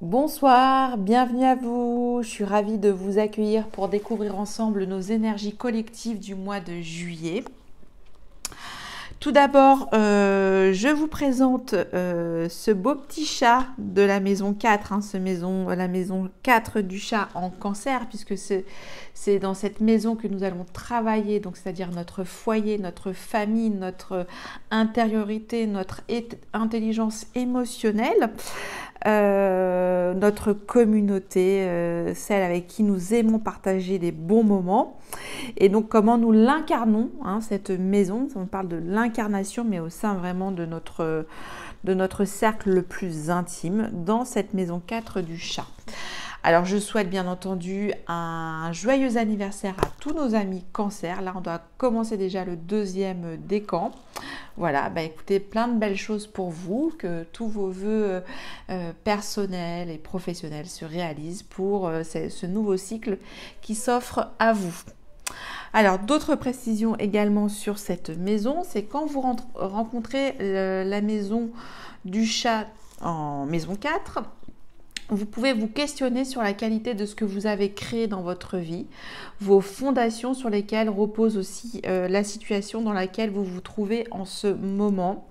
Bonsoir, bienvenue à vous. Je suis ravie de vous accueillir pour découvrir ensemble nos énergies collectives du mois de juillet. Tout d'abord, je vous présente ce beau petit chat de la maison 4, la maison 4 du chat en cancer, puisque c'est dans cette maison que nous allons travailler, donc c'est-à-dire notre foyer, notre famille, notre intériorité, notre intelligence émotionnelle. Notre communauté, celle avec qui nous aimons partager des bons moments. Et donc comment nous l'incarnons, cette maison, on parle de l'incarnation, mais au sein vraiment de notre cercle le plus intime, dans cette maison 4 du chat. Alors je souhaite bien entendu un joyeux anniversaire à tous nos amis cancer. Là on doit commencer déjà le deuxième décan. Voilà, écoutez, plein de belles choses pour vous, que tous vos vœux personnels et professionnels se réalisent pour ce nouveau cycle qui s'offre à vous. Alors, d'autres précisions également sur cette maison, c'est quand vous rencontrez la maison du chat en maison 4, vous pouvez vous questionner sur la qualité de ce que vous avez créé dans votre vie, vos fondations sur lesquelles repose aussi la situation dans laquelle vous vous trouvez en ce moment.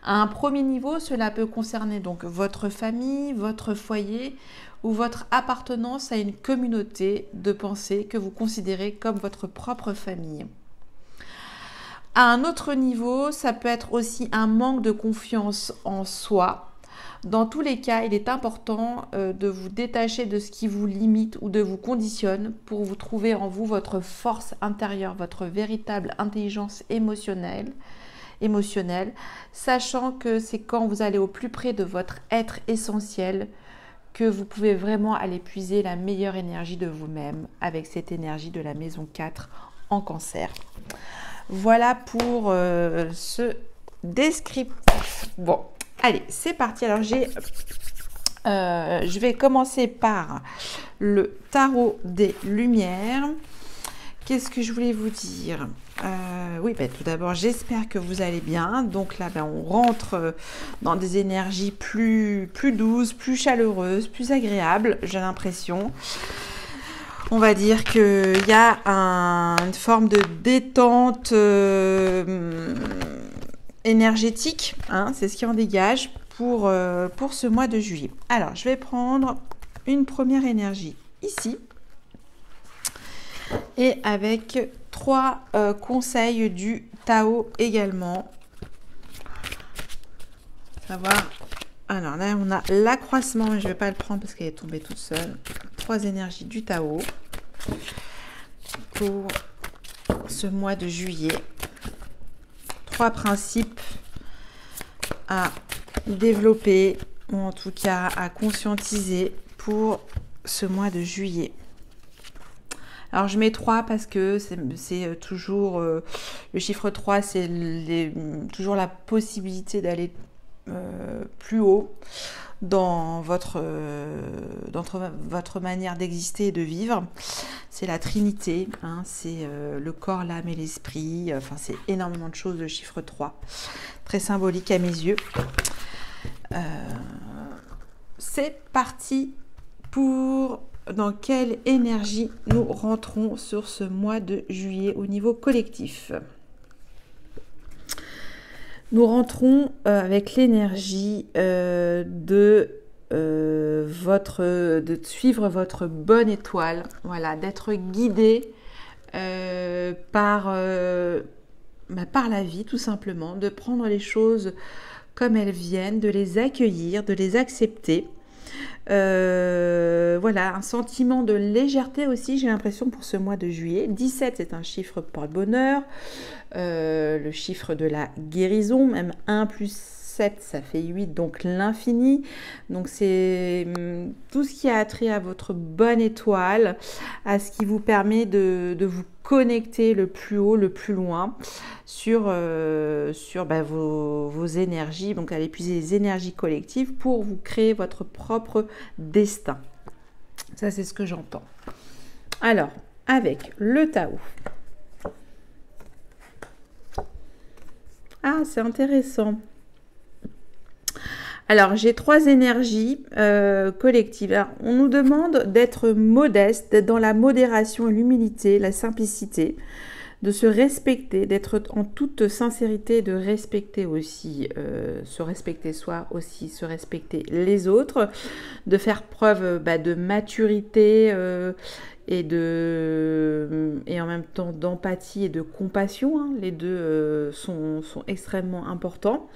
À un premier niveau, cela peut concerner donc votre famille, votre foyer ou votre appartenance à une communauté de pensée que vous considérez comme votre propre famille. À un autre niveau, ça peut être aussi un manque de confiance en soi. Dans tous les cas, il est important de vous détacher de ce qui vous limite ou de vous conditionne pour vous trouver en vous votre force intérieure, votre véritable intelligence émotionnelle, sachant que c'est quand vous allez au plus près de votre être essentiel que vous pouvez vraiment aller puiser la meilleure énergie de vous-même avec cette énergie de la maison 4 en cancer. Voilà pour ce descriptif. Bon, allez, c'est parti. Alors, je vais commencer par le tarot des lumières. Qu'est-ce que je voulais vous dire? Oui, tout d'abord, j'espère que vous allez bien. Donc là, on rentre dans des énergies plus douces, plus chaleureuses, plus agréables, j'ai l'impression. On va dire qu'il y a une forme de détente énergétique, c'est ce qui en dégage pour ce mois de juillet. Alors, je vais prendre une première énergie ici. Et avec 3 conseils du Tao également. Savoir. Alors là, on a l'accroissement, mais je ne vais pas le prendre parce qu'elle est tombée toute seule. 3 énergies du Tao pour ce mois de juillet. 3 principes à développer, ou en tout cas à conscientiser pour ce mois de juillet. Alors, je mets 3 parce que c'est toujours, le chiffre 3, c'est toujours la possibilité d'aller plus haut dans votre manière d'exister et de vivre. C'est la Trinité, c'est le corps, l'âme et l'esprit. Enfin, c'est énormément de choses, le chiffre 3. Très symbolique à mes yeux. C'est parti pour... Dans quelle énergie nous rentrons sur ce mois de juillet au niveau collectif? Nous rentrons avec l'énergie de suivre votre bonne étoile, voilà, d'être guidé par la vie tout simplement, de prendre les choses comme elles viennent, de les accueillir, de les accepter. Voilà, un sentiment de légèreté aussi, j'ai l'impression, pour ce mois de juillet. 17, c'est un chiffre pour le bonheur, le chiffre de la guérison, même 1 plus 7, ça fait 8, donc l'infini. Donc c'est tout ce qui a trait à votre bonne étoile, à ce qui vous permet de vous connecter le plus haut, le plus loin sur vos énergies. Donc allez puiser les énergies collectives pour vous créer votre propre destin. Ça, c'est ce que j'entends. Alors, avec le Tao. Ah, c'est intéressant. Alors, j'ai 3 énergies collectives. Alors, on nous demande d'être modeste, d'être dans la modération et l'humilité, la simplicité, de se respecter, d'être en toute sincérité, de respecter aussi, se respecter soi aussi, se respecter les autres, de faire preuve de maturité et en même temps d'empathie et de compassion. Hein. Les deux sont extrêmement importants.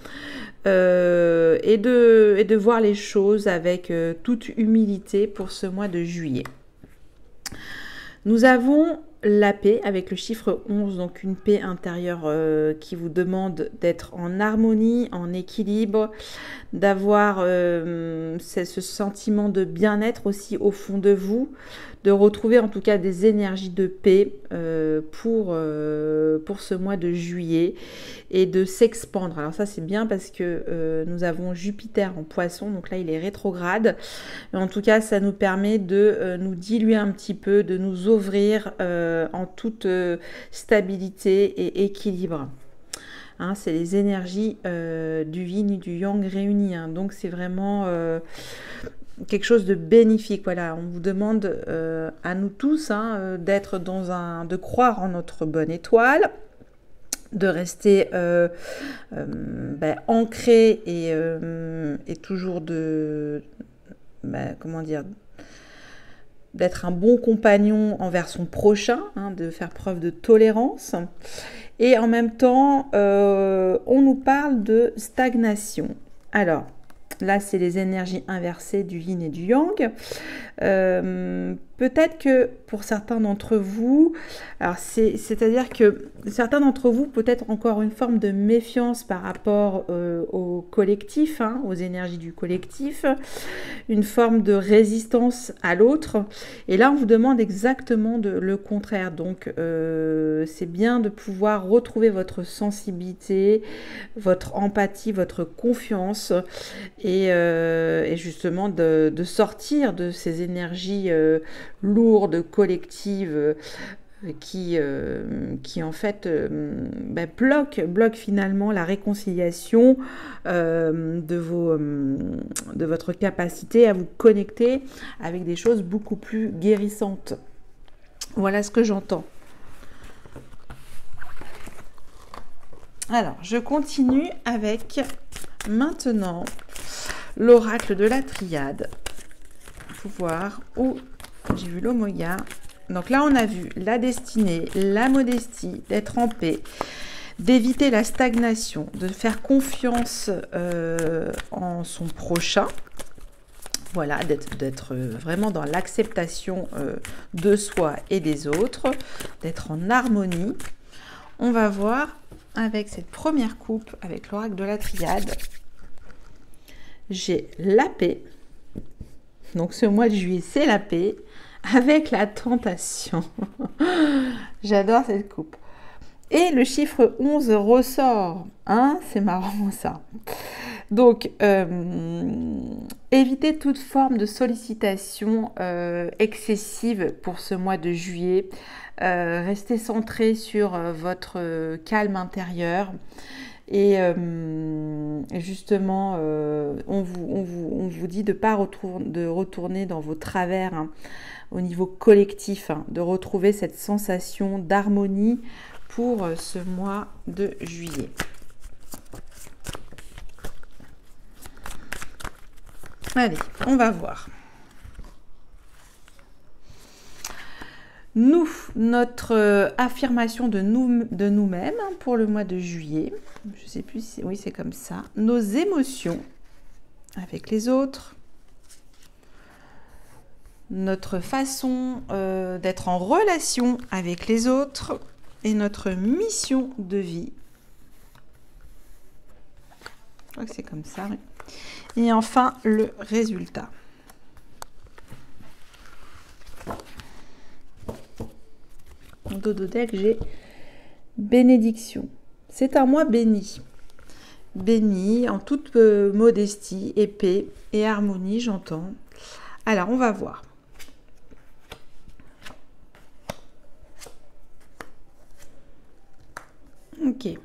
Et de voir les choses avec toute humilité pour ce mois de juillet. Nous avons la paix avec le chiffre 11, donc une paix intérieure qui vous demande d'être en harmonie, en équilibre, d'avoir ce sentiment de bien-être aussi au fond de vous, de retrouver en tout cas des énergies de paix pour ce mois de juillet et de s'expandre. Alors ça c'est bien parce que nous avons Jupiter en poisson, donc là il est rétrograde. Mais en tout cas ça nous permet de nous diluer un petit peu, de nous ouvrir en toute stabilité et équilibre. Hein, c'est les énergies du yin et du yang réunis. Hein. Donc c'est vraiment quelque chose de bénéfique. Voilà, on vous demande à nous tous d'être de croire en notre bonne étoile, de rester ancré et toujours comment dire, d'être un bon compagnon envers son prochain, de faire preuve de tolérance. Et en même temps, on nous parle de stagnation. Alors, là, c'est les énergies inversées du yin et du yang. Peut-être que pour certains d'entre vous, alors c'est-à-dire que certains d'entre vous, peut-être encore une forme de méfiance par rapport au collectif, aux énergies du collectif, une forme de résistance à l'autre. Et là, on vous demande exactement le contraire. Donc, c'est bien de pouvoir retrouver votre sensibilité, votre empathie, votre confiance et justement de sortir de ces énergies lourdes, collectives, qui en fait bloquent finalement la réconciliation de votre capacité à vous connecter avec des choses beaucoup plus guérissantes. Voilà ce que j'entends. Alors, je continue avec maintenant l'oracle de la triade. Pour voir où j'ai vu l'Omoya. Donc là, on a vu la destinée, la modestie, d'être en paix, d'éviter la stagnation, de faire confiance en son prochain. Voilà, d'être vraiment dans l'acceptation de soi et des autres, d'être en harmonie. On va voir avec cette première coupe, avec l'oracle de la triade, j'ai la paix. Donc ce mois de juillet, c'est la paix avec la tentation. J'adore cette coupe. Et le chiffre 11 ressort. C'est marrant ça. Donc, évitez toute forme de sollicitation excessive pour ce mois de juillet. Restez centré sur votre calme intérieur. Et justement, on vous dit de ne pas retourner dans vos travers au niveau collectif, de retrouver cette sensation d'harmonie pour ce mois de juillet. Allez, on va voir. Nous, notre affirmation de nous-mêmes pour le mois de juillet, je ne sais plus si oui, c'est comme ça. Nos émotions avec les autres, notre façon d'être en relation avec les autres et notre mission de vie. Je crois que c'est comme ça. Oui. Et enfin, le résultat. En dos de deck, j'ai bénédiction. C'est un mois béni. Béni en toute modestie et paix et harmonie, j'entends. Alors, on va voir. Ok.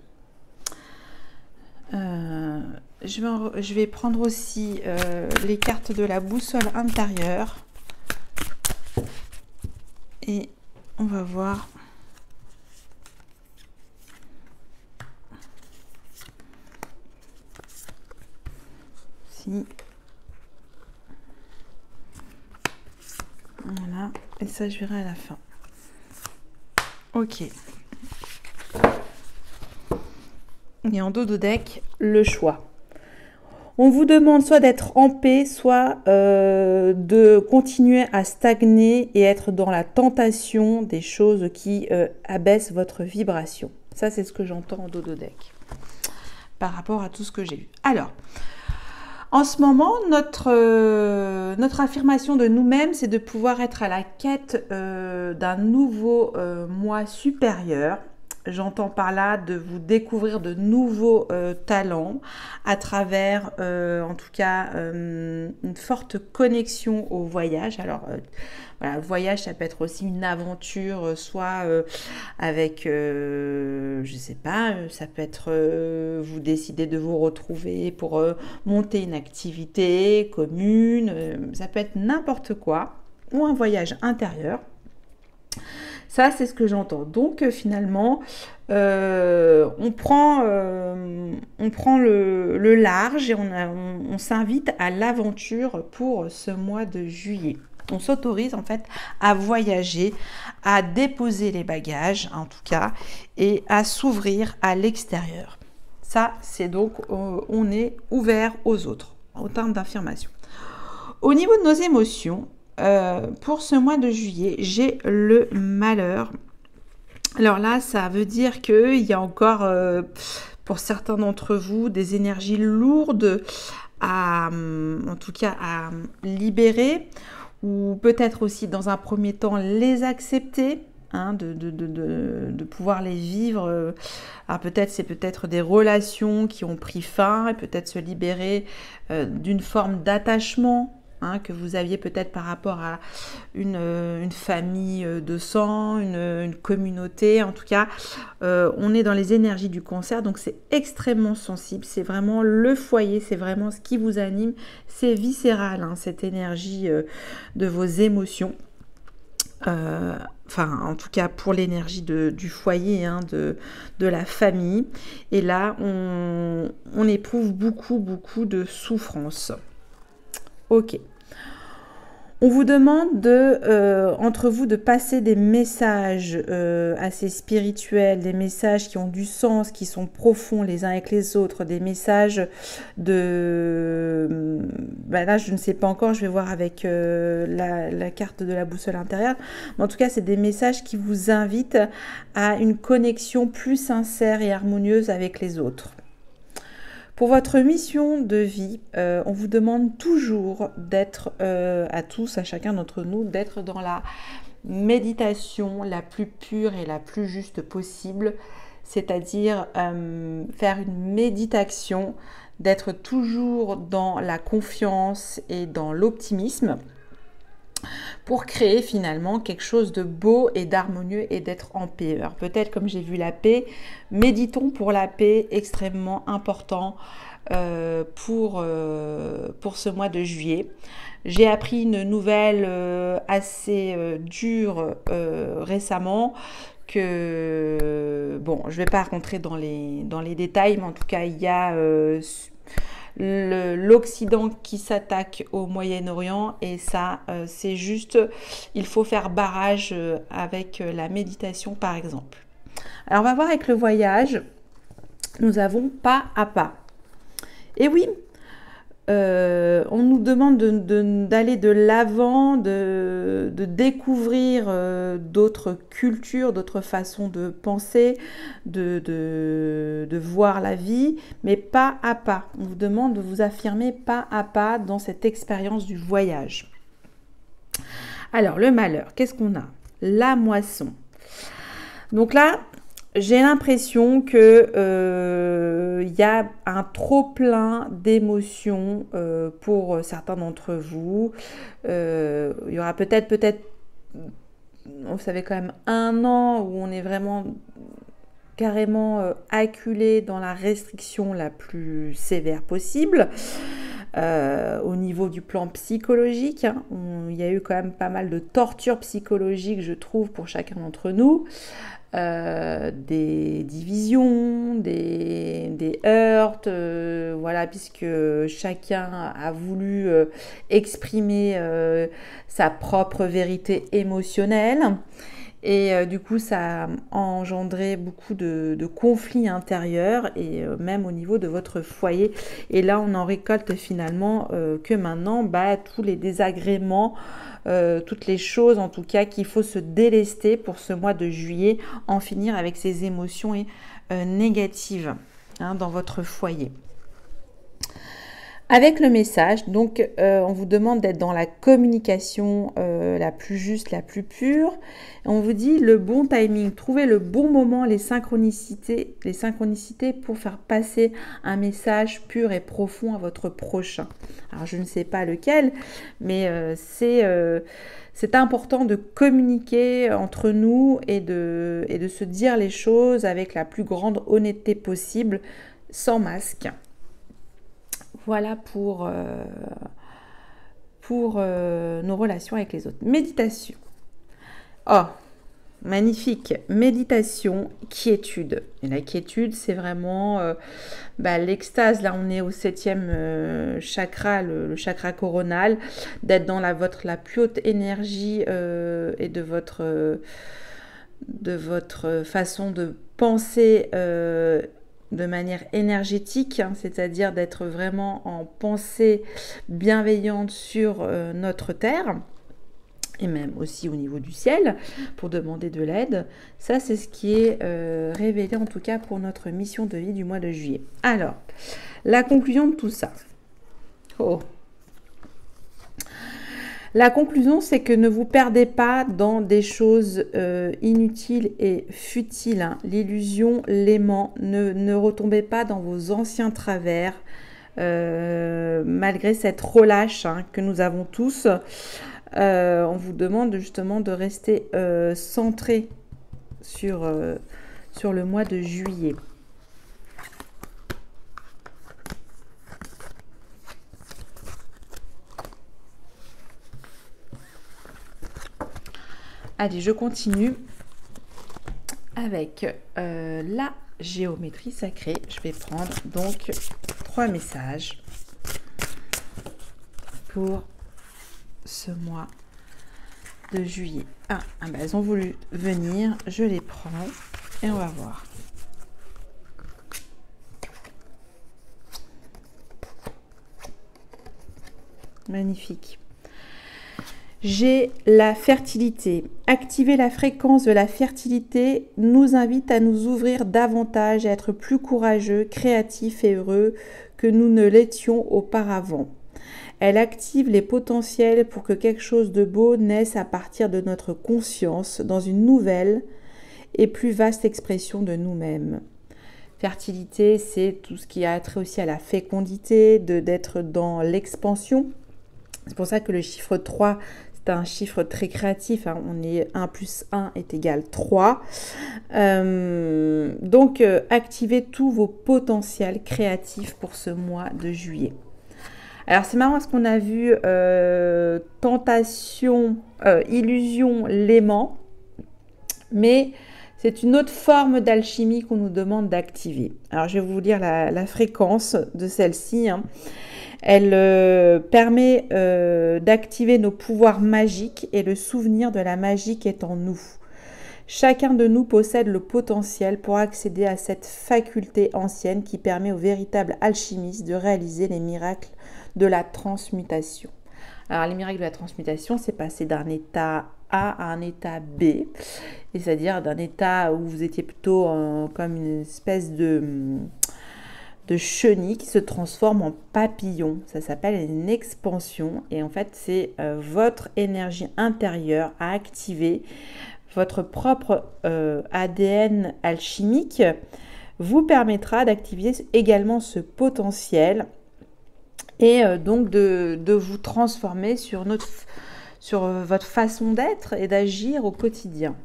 je vais prendre aussi les cartes de la boussole intérieure. Et on va voir. Si. Voilà. Et ça, je verrai à la fin. Ok. Et en dos de deck, le choix. On vous demande soit d'être en paix, soit de continuer à stagner et être dans la tentation des choses qui abaissent votre vibration. Ça, c'est ce que j'entends en dos de deck par rapport à tout ce que j'ai vu. Alors, en ce moment, notre affirmation de nous-mêmes, c'est de pouvoir être à la quête d'un nouveau moi supérieur. J'entends par là de vous découvrir de nouveaux talents à travers, en tout cas, une forte connexion au voyage. Alors, voilà, le voyage, ça peut être aussi une aventure, soit avec, je sais pas, ça peut être, vous décidez de vous retrouver pour monter une activité commune, ça peut être n'importe quoi, ou un voyage intérieur. Ça, c'est ce que j'entends. Donc, finalement, on prend le large et on s'invite à l'aventure pour ce mois de juillet. On s'autorise en fait à voyager, à déposer les bagages en tout cas, et à s'ouvrir à l'extérieur. Ça, c'est donc, on est ouvert aux autres, en termes d'affirmation. Au niveau de nos émotions, pour ce mois de juillet, j'ai le malheur. Alors là, ça veut dire qu'il y a encore, pour certains d'entre vous, des énergies lourdes en tout cas, à libérer, ou peut-être aussi dans un premier temps les accepter, hein, de pouvoir les vivre. Alors peut-être c'est peut-être des relations qui ont pris fin et peut-être se libérer d'une forme d'attachement, hein, que vous aviez peut-être par rapport à une famille de sang, une communauté. En tout cas, on est dans les énergies du cancer, donc c'est extrêmement sensible. C'est vraiment le foyer, c'est vraiment ce qui vous anime. C'est viscéral, hein, cette énergie de vos émotions. Enfin, en tout cas pour l'énergie du foyer, hein, de la famille. Et là, on éprouve beaucoup de souffrance. Ok. On vous demande entre vous de passer des messages assez spirituels, des messages qui ont du sens, qui sont profonds les uns avec les autres, des messages de... là, je ne sais pas encore, je vais voir avec la carte de la boussole intérieure. Mais en tout cas, c'est des messages qui vous invitent à une connexion plus sincère et harmonieuse avec les autres. Pour votre mission de vie, on vous demande toujours d'être, à tous, à chacun d'entre nous, d'être dans la méditation la plus pure et la plus juste possible, c'est-à-dire faire une méditation, d'être toujours dans la confiance et dans l'optimisme, pour créer finalement quelque chose de beau et d'harmonieux et d'être en paix. Alors peut-être comme j'ai vu la paix, méditons pour la paix, extrêmement important pour ce mois de juillet. J'ai appris une nouvelle assez dure récemment, que, bon, je ne vais pas rentrer dans les détails, mais en tout cas, il y a... l'Occident qui s'attaque au Moyen-Orient, et ça c'est juste, il faut faire barrage avec la méditation par exemple. Alors on va voir avec le voyage, nous avons pas à pas. Et oui, on nous demande d'aller de l'avant, de découvrir d'autres cultures, d'autres façons de penser, de voir la vie, mais pas à pas. On vous demande de vous affirmer pas à pas dans cette expérience du voyage. Alors, le malheur, qu'est-ce qu'on a? La moisson. Donc là, j'ai l'impression que y a un trop-plein d'émotions pour certains d'entre vous. Il y aura peut-être, vous savez, quand même un an où on est vraiment carrément acculé dans la restriction la plus sévère possible. Au niveau du plan psychologique, hein, il y a eu quand même pas mal de tortures psychologiques, je trouve, pour chacun d'entre nous. Des divisions, des heurts, voilà, puisque chacun a voulu exprimer sa propre vérité émotionnelle. Et du coup, ça a engendré beaucoup de conflits intérieurs et même au niveau de votre foyer. Et là, on en récolte finalement que maintenant, tous les désagréments, toutes les choses en tout cas qu'il faut se délester pour ce mois de juillet, en finir avec ces émotions négatives hein, dans votre foyer. Avec le message, donc, on vous demande d'être dans la communication la plus juste, la plus pure. On vous dit le bon timing, trouvez le bon moment, les synchronicités pour faire passer un message pur et profond à votre prochain. Alors, je ne sais pas lequel, mais c'est important de communiquer entre nous et de se dire les choses avec la plus grande honnêteté possible, sans masque. Voilà pour nos relations avec les autres. Méditation. Oh, magnifique. Méditation, quiétude. Et la quiétude, c'est vraiment l'extase. Là, on est au 7e chakra, le chakra coronal, d'être dans la plus haute énergie et de votre façon de penser de manière énergétique, hein, c'est-à-dire d'être vraiment en pensée bienveillante sur notre terre et même aussi au niveau du ciel pour demander de l'aide. Ça, c'est ce qui est révélé en tout cas pour notre mission de vie du mois de juillet. Alors, la conclusion de tout ça. La conclusion, c'est que ne vous perdez pas dans des choses inutiles et futiles. Hein. L'illusion, l'aimant, ne retombez pas dans vos anciens travers, malgré cette relâche hein, que nous avons tous. On vous demande justement de rester centré sur le mois de juillet. Allez, je continue avec la géométrie sacrée. Je vais prendre donc 3 messages pour ce mois de juillet. Elles ont voulu venir, je les prends et on va voir. Magnifique. J'ai la fertilité. Activer la fréquence de la fertilité nous invite à nous ouvrir davantage, à être plus courageux, créatifs et heureux que nous ne l'étions auparavant. Elle active les potentiels pour que quelque chose de beau naisse à partir de notre conscience dans une nouvelle et plus vaste expression de nous-mêmes. Fertilité, c'est tout ce qui a trait aussi à la fécondité, d'être dans l'expansion. C'est pour ça que le chiffre 3, c'est un chiffre très créatif. Hein. On est 1 plus 1 est égal 3. Donc, activez tous vos potentiels créatifs pour ce mois de juillet. Alors, c'est marrant parce qu'on a vu tentation, illusion, l'aimant. Mais c'est une autre forme d'alchimie qu'on nous demande d'activer. Alors, je vais vous lire la fréquence de celle-ci. Hein. Elle permet d'activer nos pouvoirs magiques et le souvenir de la magie qui est en nous. Chacun de nous possède le potentiel pour accéder à cette faculté ancienne qui permet aux véritables alchimistes de réaliser les miracles de la transmutation. Alors, les miracles de la transmutation, c'est passer d'un état A à un état B, et c'est-à-dire d'un état où vous étiez plutôt comme une espèce de chenille qui se transforme en papillon. Ça s'appelle une expansion et en fait c'est votre énergie intérieure à activer. Votre propre ADN alchimique vous permettra d'activer également ce potentiel et donc de vous transformer sur votre façon d'être et d'agir au quotidien.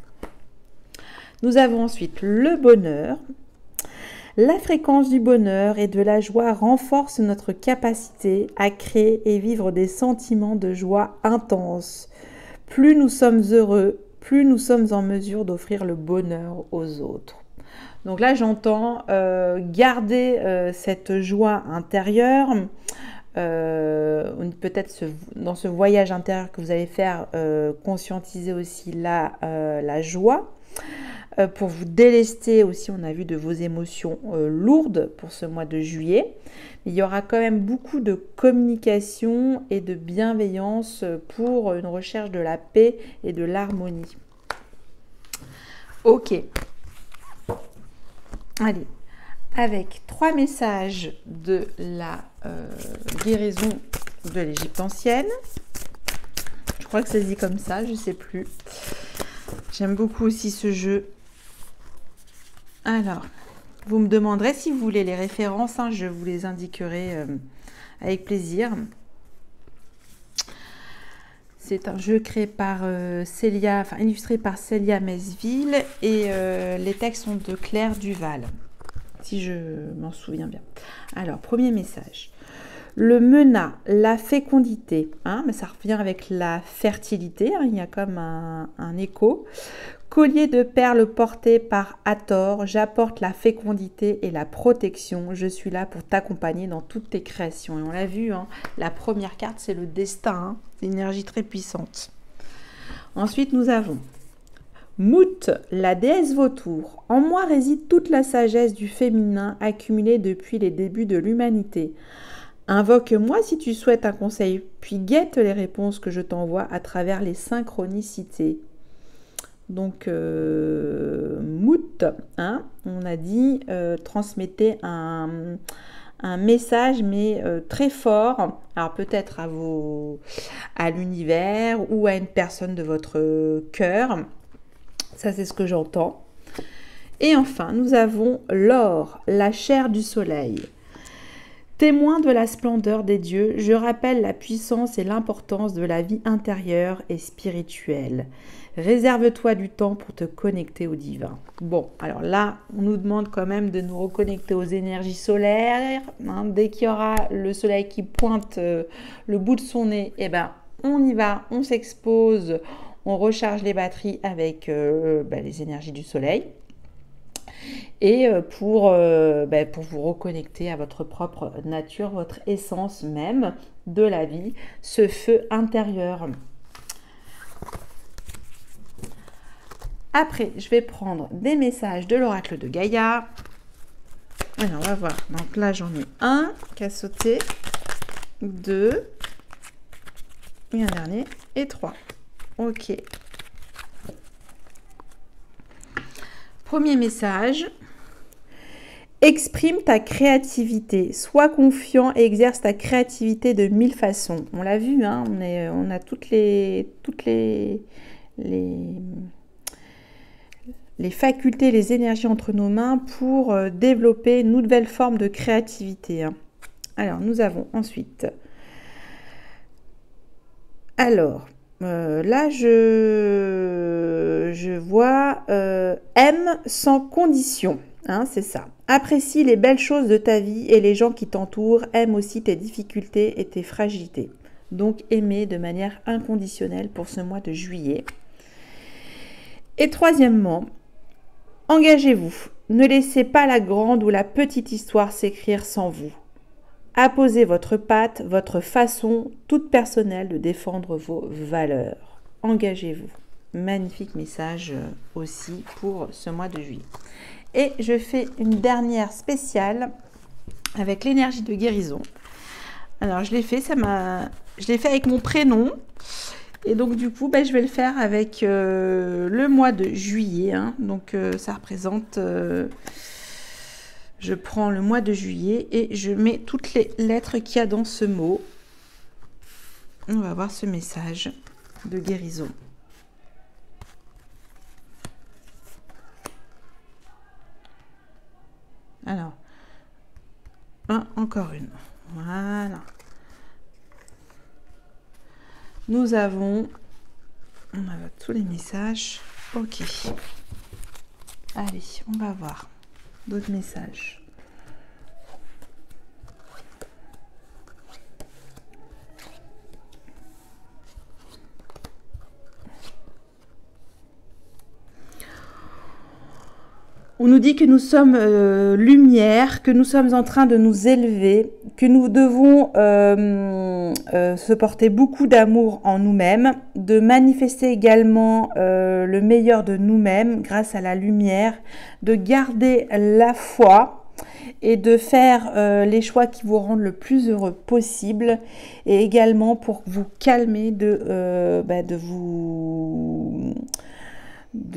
Nous avons ensuite le bonheur. La fréquence du bonheur et de la joie renforce notre capacité à créer et vivre des sentiments de joie intenses. Plus nous sommes heureux, plus nous sommes en mesure d'offrir le bonheur aux autres. Donc là, j'entends garder cette joie intérieure. Peut-être dans ce voyage intérieur que vous allez faire, conscientiser aussi la joie. Pour vous délester aussi, on a vu, de vos émotions lourdes pour ce mois de juillet. Il y aura quand même beaucoup de communication et de bienveillance pour une recherche de la paix et de l'harmonie. Ok. Allez, avec 3 messages de la guérison de l'Égypte ancienne. Je crois que ça se dit comme ça, je ne sais plus. J'aime beaucoup aussi ce jeu. Alors, vous me demanderez si vous voulez les références, hein, je vous les indiquerai avec plaisir. C'est un jeu créé par Célia, enfin illustré par Célia Mesville, et les textes sont de Claire Duval, si je m'en souviens bien. Alors, premier message. Le mena, la fécondité, hein, mais ça revient avec la fertilité, hein, il y a comme un écho. Collier de perles porté par Hathor, j'apporte la fécondité et la protection. Je suis là pour t'accompagner dans toutes tes créations. Et on l'a vu, hein, la première carte, c'est le destin. Hein, c'est une énergie très puissante. Ensuite, nous avons Mout, la déesse vautour. En moi réside toute la sagesse du féminin accumulée depuis les débuts de l'humanité. Invoque-moi si tu souhaites un conseil, puis guette les réponses que je t'envoie à travers les synchronicités. Donc, Mout, hein, on a dit, transmettez un message, mais très fort. Alors, peut-être à l'univers ou à une personne de votre cœur. Ça, c'est ce que j'entends. Et enfin, nous avons l'or, la chair du soleil. Témoin de la splendeur des dieux, je rappelle la puissance et l'importance de la vie intérieure et spirituelle. Réserve-toi du temps pour te connecter au divin. Bon, alors là, on nous demande quand même de nous reconnecter aux énergies solaires. Hein, dès qu'il y aura le soleil qui pointe le bout de son nez, eh ben, on y va, on s'expose, on recharge les batteries avec les énergies du soleil. Et pour vous reconnecter à votre propre nature, votre essence même de la vie, ce feu intérieur. Après, je vais prendre des messages de l'oracle de Gaïa. Alors, on va voir. Donc là, j'en ai un qui a sauté, 2, et un dernier, et 3. Ok. Premier message. Exprime ta créativité. Sois confiant et exerce ta créativité de 1000 façons. On l'a vu, hein, on a toutes les facultés, les énergies entre nos mains pour développer une nouvelle forme de créativité. Hein. Alors, nous avons ensuite... Alors, là, je vois aime sans condition. Hein, c'est ça. Apprécie les belles choses de ta vie et les gens qui t'entourent. Aime aussi tes difficultés et tes fragilités. Donc, aimer de manière inconditionnelle pour ce mois de juillet. Et troisièmement, engagez-vous. Ne laissez pas la grande ou la petite histoire s'écrire sans vous. Apposez votre patte, votre façon toute personnelle de défendre vos valeurs. Engagez-vous. Magnifique message aussi pour ce mois de juillet. Et je fais une dernière spéciale avec l'énergie de guérison. Alors, je l'ai fait avec mon prénom. Et donc, du coup, je vais le faire avec le mois de juillet. Hein. Donc, ça représente... je prends le mois de juillet et je mets toutes les lettres qu'il y a dans ce mot. On va voir ce message de guérison. Alors, encore une. Voilà. Nous avons... On a tous les messages. Ok. Allez, on va voir d'autres messages. On nous dit que nous sommes lumière, que nous sommes en train de nous élever, que nous devons se porter beaucoup d'amour en nous-mêmes, de manifester également le meilleur de nous-mêmes grâce à la lumière, de garder la foi et de faire les choix qui vous rendent le plus heureux possible, et également pour vous calmer de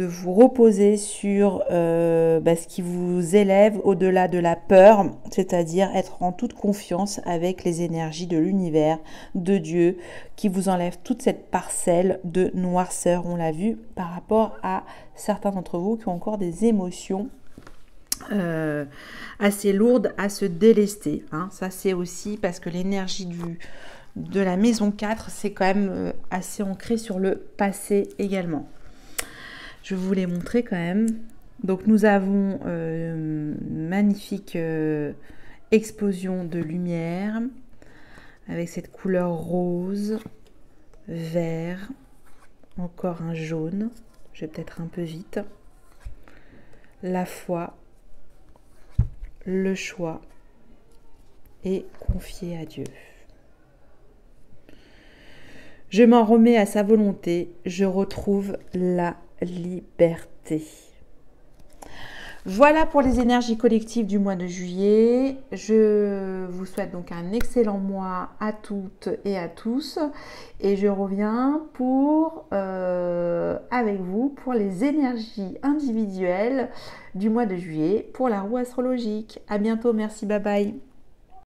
vous reposer sur ce qui vous élève au-delà de la peur, c'est-à-dire être en toute confiance avec les énergies de l'univers, de Dieu, qui vous enlève toute cette parcelle de noirceur, on l'a vu, par rapport à certains d'entre vous qui ont encore des émotions assez lourdes à se délester. Hein. Ça, c'est aussi parce que l'énergie de la maison 4, c'est quand même assez ancré sur le passé également. Je vous l'ai montré quand même. Donc nous avons une magnifique explosion de lumière avec cette couleur rose, vert, encore un jaune. Je vais peut-être un peu vite. La foi, le choix et confier à Dieu. Je m'en remets à sa volonté, je retrouve la liberté. Voilà pour les énergies collectives du mois de juillet. Je vous souhaite donc un excellent mois à toutes et à tous. Et je reviens avec vous pour les énergies individuelles du mois de juillet pour la roue astrologique. À bientôt, merci, bye bye.